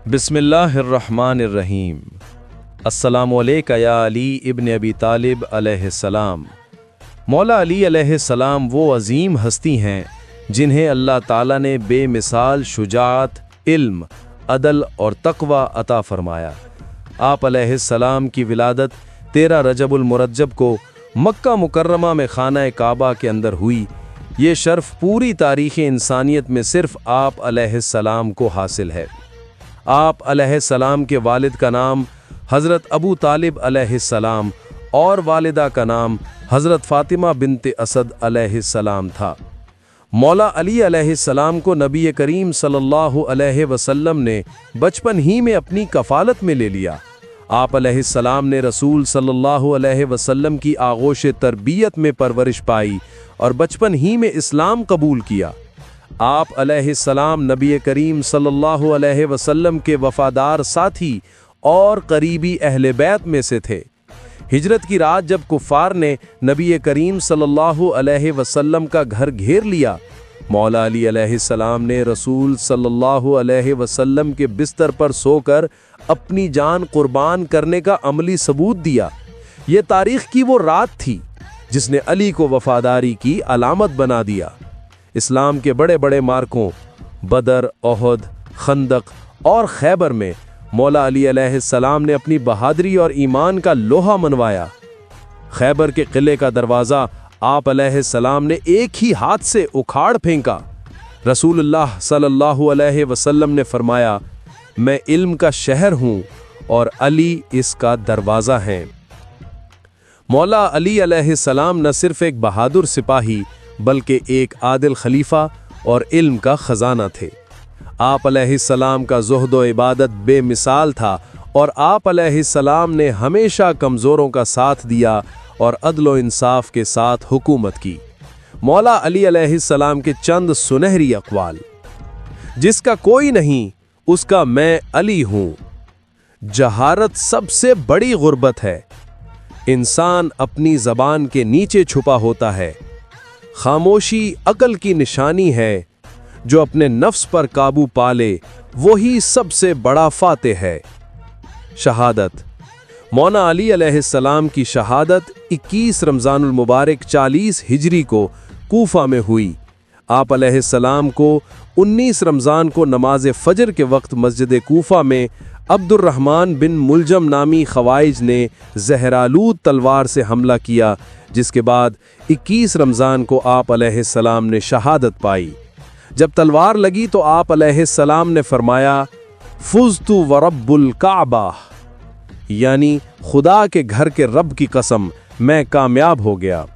बिस्मिल्लाह अर्रहमान अर्रहीम। अस्सलामु अलैका या अली इब्न अबी तालिब अलैहिस्सलाम। मौला अली अलैहिस्सलाम वो अजीम हस्ती हैं जिन्हें अल्लाह ताला ने बेमिसाल शुजाअत, इल्म, अदल और तक़वा अता फरमाया। आप अलैहिस्सलाम की विलादत 13 रजबुल मुरज्जब को मक्का मुकर्रमा में खाना काबा के अंदर हुई। ये शर्फ पूरी तारीख़ इंसानियत में सिर्फ आप अलैहिस्सलाम को हासिल है। आप अलैहिस्सलाम के वालिद का नाम हज़रत अबू तालिब अलैहिस्सलाम और वालिदा का नाम हज़रत फ़ातिमा बिन्त असद अलैहिस्सलाम था। मौला अली अलैहिस्सलाम को नबी करीम सल्लल्लाहु अलैहि वसल्लम ने बचपन ही में अपनी कफ़ालत में ले लिया। आप अलैहिस्सलाम ने रसूल सल्लल्लाहु अलैहि वसल्लम की आगोश तरबियत में परवरिश पाई और बचपन ही में इस्लाम कबूल किया। आप अलैहिस्सलाम नबी करीम सल्लल्लाहु अलैहि वसल्लम के वफ़ादार साथी और करीबी अहले बैत में से थे। हिजरत की रात जब कुफ़ार ने नबी करीम सल्लल्लाहु अलैहि वसल्लम का घर घेर लिया, मौला अली अलैहिस्सलाम ने रसूल सल्लल्लाहु अलैहि वसल्लम के बिस्तर पर सोकर अपनी जान कुर्बान करने का अमली सबूत दिया। ये तारीख़ की वो रात थी जिसने अली को वफ़ादारी की अलामत बना दिया। इस्लाम के बड़े बड़े मार्कों बदर, ओहद, खंदक और खैबर में मौला अली अलैहिस्सलाम ने अपनी बहादुरी और ईमान का लोहा मनवाया। खैबर के किले का दरवाज़ा आप अलैहिस्सलाम ने एक ही हाथ से उखाड़ फेंका। रसूलुल्लाह सल्लल्लाहु अलैहि वसल्लम ने फरमाया, मैं इल्म का शहर हूँ और अली इसका दरवाज़ा है। मौला अली अलैहिस्सलाम न सिर्फ एक बहादुर सिपाही बल्कि एक आदिल खलीफा और इल्म का ख़जाना थे। आप अलैहिस्सलाम का ज़ुहद व इबादत बेमिसाल था और आप अलैहिस्सलाम ने हमेशा कमज़ोरों का साथ दिया और अदल व इंसाफ के साथ हुकूमत की। मौला अली अलैहिस्सलाम के चंद सुनहरी अक़वाल, जिसका कोई नहीं उसका मैं अली हूँ। जहारत सबसे बड़ी गुर्बत है, इंसान अपनी ज़बान के नीचे छुपा होता है। खामोशी अक्ल की निशानी है, जो अपने नफ्स पर काबू पाले वही सबसे बड़ा फातेह है। शहादत। मौला अली अलैहिस्सलाम की शहादत 21 रमज़ानुल मुबारक 40 हिजरी को कूफा में हुई। आप अलैहिस्सलाम को 19 रमज़ान को नमाज फ़जर के वक्त मस्जिद कूफा में अब्दुर्रहमान बिन मुलजम नामी ख़वारिज ने ज़हरालूद तलवार से हमला किया, जिसके बाद 21 रमज़ान को आप अलैहिस्सलाम ने शहादत पाई। जब तलवार लगी तो आप अलैहिस्सलाम ने फरमाया, फुज़तु व रब्बुल काबा, यानी खुदा के घर के रब की कसम, मैं कामयाब हो गया।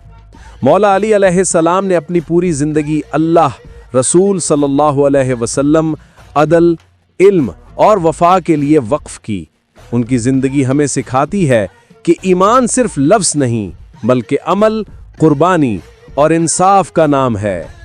मौला अली अलैहिस्सलाम ने अपनी पूरी ज़िंदगी अल्लाह, रसूल सल्लल्लाहु अलैहि वसल्लम, अदल, इल्म और वफ़ा के लिए वक्फ़ की। उनकी ज़िंदगी हमें सिखाती है कि ईमान सिर्फ लफ्ज़ नहीं बल्कि अमल, कुर्बानी और इंसाफ का नाम है।